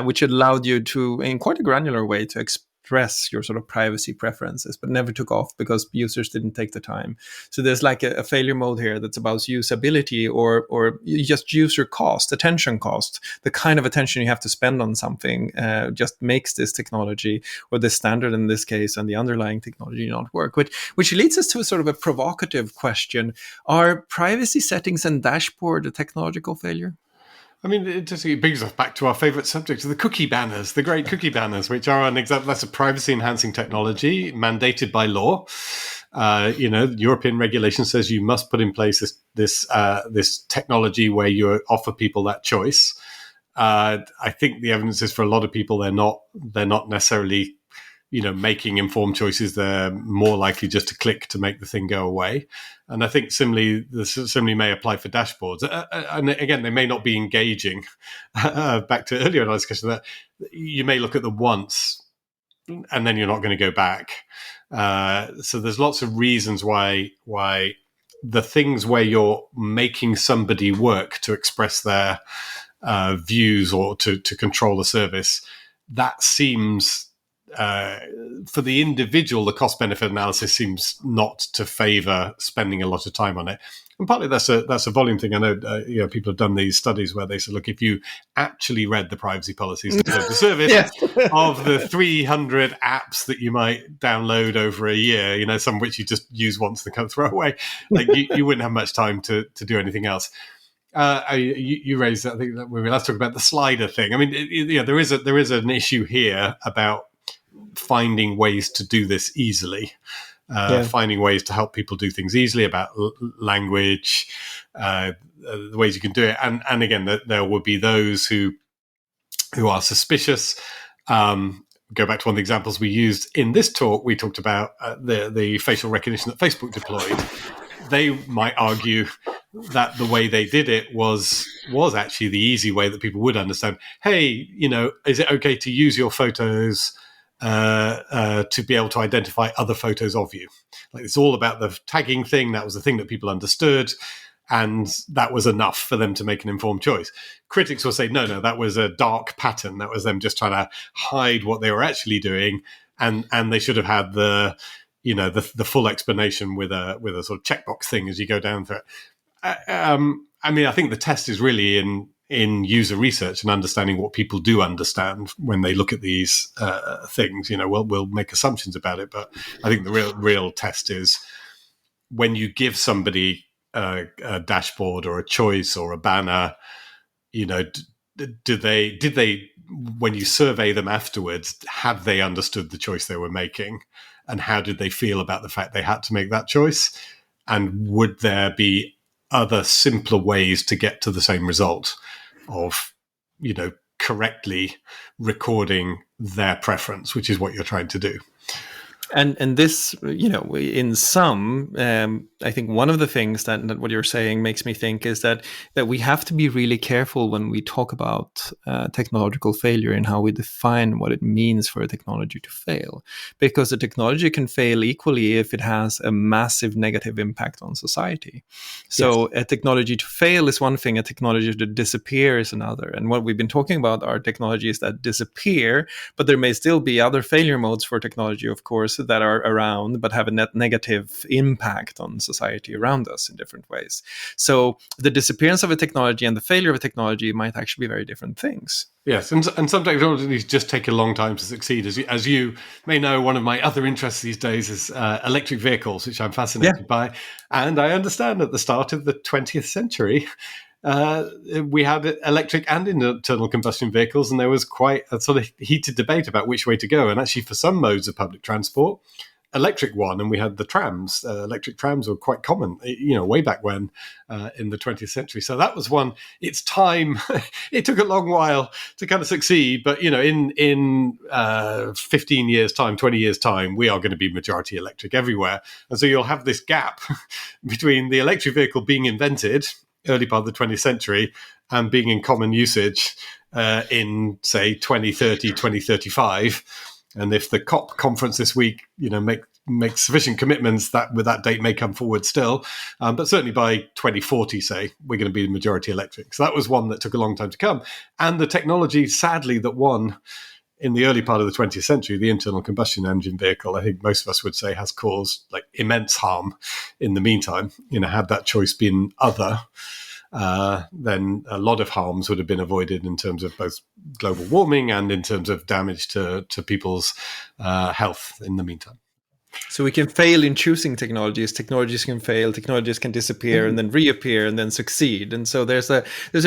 which allowed you to, in quite a granular way, to express your sort of privacy preferences, but never took off because users didn't take the time. So there's like a failure mode here that's about usability or just user cost, attention cost. The kind of attention you have to spend on something just makes this technology, or this standard in this case, and the underlying technology not work. Which leads us to a sort of a provocative question. Are privacy settings and dashboard a technological failure? I mean, it brings us back to our favourite subject, the cookie banners, the great cookie banners, which are an example. That's a privacy-enhancing technology mandated by law. European regulation says you must put in place this technology where you offer people that choice. I think the evidence is, for a lot of people, they're not necessarily making informed choices. They're more likely just to click to make the thing go away. And I think similarly may apply for dashboards. And again, they may not be engaging. Back to earlier in our discussion, that you may look at them once and then you're not going to go back. So there's lots of reasons why the things where you're making somebody work to express their views or to control the service, that seems for the individual, the cost benefit analysis seems not to favour spending a lot of time on it. And partly that's a volume thing. I know people have done these studies where they say, look, if you actually read the privacy policies and terms of service Yes. of the 300 apps that you might download over a year, some of which you just use once and kind of throw away, like you wouldn't have much time to do anything else. You raised, I think, when we last talked about the slider thing. I mean, there is an issue here about finding ways to do this easily, finding ways to help people do things easily, about language, the ways you can do it, and again, there will be those who are suspicious. Go back to one of the examples we used in this talk. We talked about the facial recognition that Facebook deployed. They might argue that the way they did it was actually the easy way that people would understand. Hey, is it okay to use your photos to be able to identify other photos of you? Like, it's all about the tagging thing. That was the thing that people understood, and that was enough for them to make an informed choice. Critics will say, no, that was a dark pattern. That was them just trying to hide what they were actually doing, and they should have had the full explanation with a sort of checkbox thing as you go down through it. I think the test is really in user research and understanding what people do understand when they look at these things. We'll make assumptions about it, but I think the real test is when you give somebody a dashboard or a choice or a banner. Did they when you survey them afterwards, have they understood the choice they were making, and how did they feel about the fact they had to make that choice, and would there be other simpler ways to get to the same result of, correctly recording their preference, which is what you're trying to do. And this, in sum, I think one of the things that what you're saying makes me think is that we have to be really careful when we talk about technological failure and how we define what it means for a technology to fail. Because the technology can fail equally if it has a massive negative impact on society. So yes. A technology to fail is one thing, a technology to disappear is another. And what we've been talking about are technologies that disappear, but there may still be other failure modes for technology, of course, that are around but have a net negative impact on society around us in different ways. So the disappearance of a technology and the failure of a technology might actually be very different things. Yes, and some technologies just take a long time to succeed. As you may know, one of my other interests these days is electric vehicles, which I'm fascinated by. And I understand at the start of the 20th century, we had electric and internal combustion vehicles, and there was quite a sort of heated debate about which way to go. And actually, for some modes of public transport, electric won, and we had the trams. Electric trams were quite common, way back when in the 20th century. So that was one. Its time, it took a long while to kind of succeed, but in 15 years' time, 20 years' time, we are going to be majority electric everywhere, and so you'll have this gap between the electric vehicle being invented early part of the 20th century and being in common usage in, say, 2030, 2035. And if the COP conference this week, makes sufficient commitments, that with that date may come forward still. But certainly by 2040, say, we're going to be majority electric. So that was one that took a long time to come. And the technology, sadly, that won in the early part of the 20th century, the internal combustion engine vehicle, I think most of us would say, has caused like immense harm in the meantime. Had that choice been other, then a lot of harms would have been avoided in terms of both global warming and in terms of damage to people's health in the meantime. So we can fail in choosing technologies. Technologies can fail. Technologies can disappear and then reappear and then succeed. And so there's a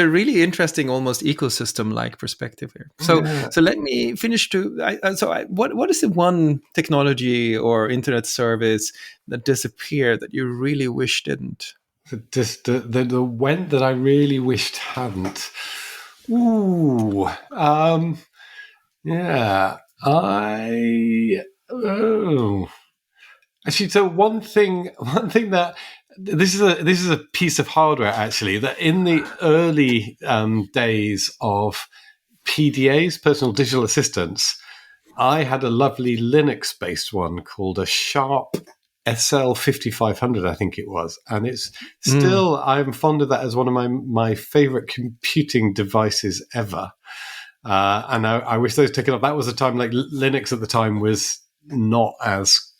really interesting, almost ecosystem-like perspective here. So let me finish what is the one technology or internet service that disappeared that you really wish didn't? The one that I really wished hadn't. Actually, so one thing that this is a piece of hardware actually that in the early days of PDAs, personal digital assistants, I had a lovely Linux-based one called a Sharp SL5500, I think it was, and it's still I'm fond of that as one of my favorite computing devices ever. And I wish those taken off. That was a time like Linux at the time was not as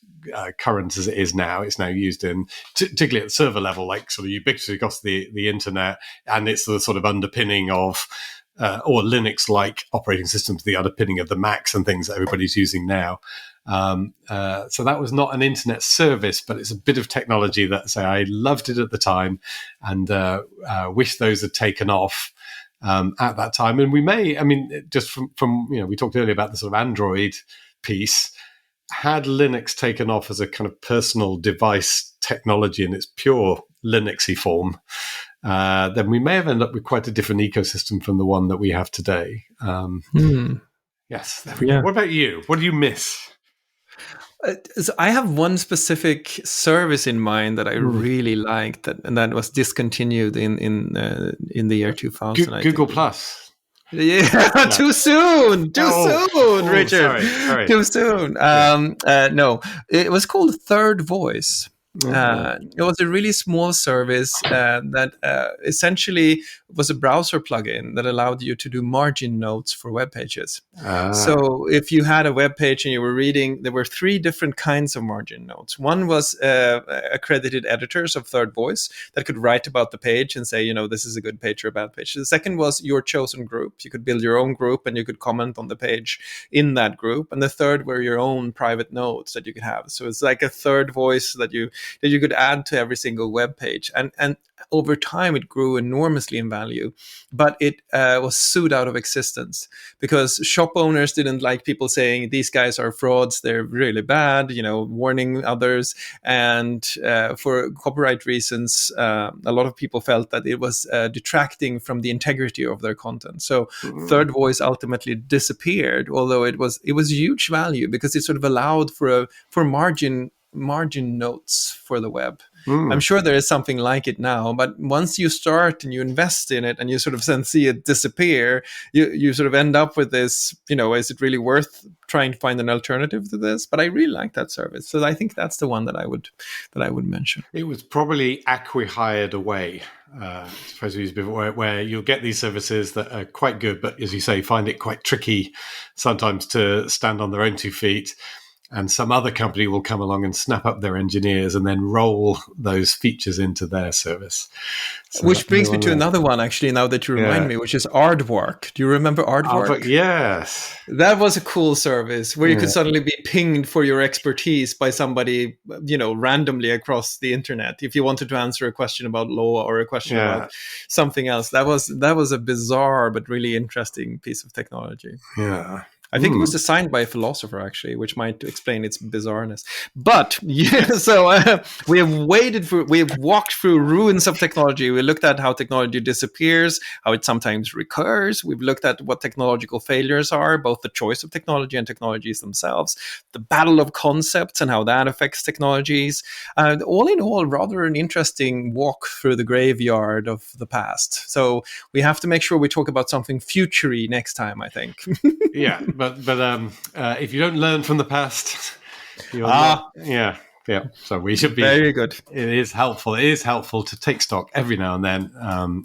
current as it is now. It's now used in, particularly at the server level, like sort of ubiquitously across the internet, and it's the sort of underpinning of, or Linux-like operating systems, the underpinning of the Macs and things that everybody's using now. So that was not an internet service, but it's a bit of technology that, say, I loved it at the time, and wish those had taken off at that time. And we may, I mean, just from we talked earlier about the sort of Android piece. Had Linux taken off as a kind of personal device technology in its pure Linuxy form, then we may have ended up with quite a different ecosystem from the one that we have today. Yes. Yeah. What about you? What do you miss? So I have one specific service in mind that I really liked, and that was discontinued in the year 2000. Google Plus. Yeah, too soon, Richard. Sorry. Too soon. No, it was called Third Voice. It was a really small service that essentially was a browser plugin that allowed you to do margin notes for web pages. So if you had a web page and you were reading, there were 3 different kinds of margin notes. One was accredited editors of Third Voice that could write about the page and say, this is a good page or a bad page. The second was your chosen group. You could build your own group and you could comment on the page in that group. And the third were your own private notes that you could have. So it's like a third voice that you could add to every single web page. And over time, it grew enormously in value, but it was sued out of existence because shop owners didn't like people saying these guys are frauds, they're really bad, warning others. And for copyright reasons, a lot of people felt that it was detracting from the integrity of their content. So Third Voice ultimately disappeared, although it was huge value because it sort of allowed for margin notes for the web. I'm sure there is something like it now, but once you start and you invest in it and you sort of then see it disappear, you sort of end up with this, is it really worth trying to find an alternative to this? But I really like that service. So I think that's the one that I would mention. It was probably acqui-hired away, suppose we used before, where you'll get these services that are quite good, but as you say, find it quite tricky sometimes to stand on their own 2 feet. And some other company will come along and snap up their engineers and then roll those features into their service. So which brings me to another one, actually, now that you remind me, which is Aardvark. Do you remember Aardvark? Yes. That was a cool service where you could suddenly be pinged for your expertise by somebody, randomly across the internet. If you wanted to answer a question about law or a question about something else, that was a bizarre but really interesting piece of technology. Yeah. I think it was designed by a philosopher, actually, which might explain its bizarreness. But so we have walked through ruins of technology. We looked at how technology disappears, how it sometimes recurs. We've looked at what technological failures are, both the choice of technology and technologies themselves, the battle of concepts and how that affects technologies. All in all, rather an interesting walk through the graveyard of the past. So we have to make sure we talk about something future-y next time, I think. Yeah. But if you don't learn from the past, you're not. Yeah. So we should be very good. It is helpful. It is helpful to take stock every now and then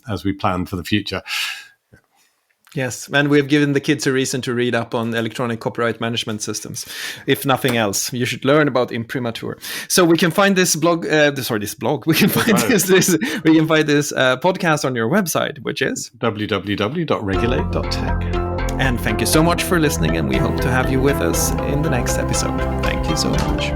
as we plan for the future. Yes, and we've given the kids a reason to read up on electronic copyright management systems. If nothing else, you should learn about imprimatur. So we can find this blog. We can find this podcast on your website, which is www.regulate.tech. And thank you so much for listening, and we hope to have you with us in the next episode. Thank you so much.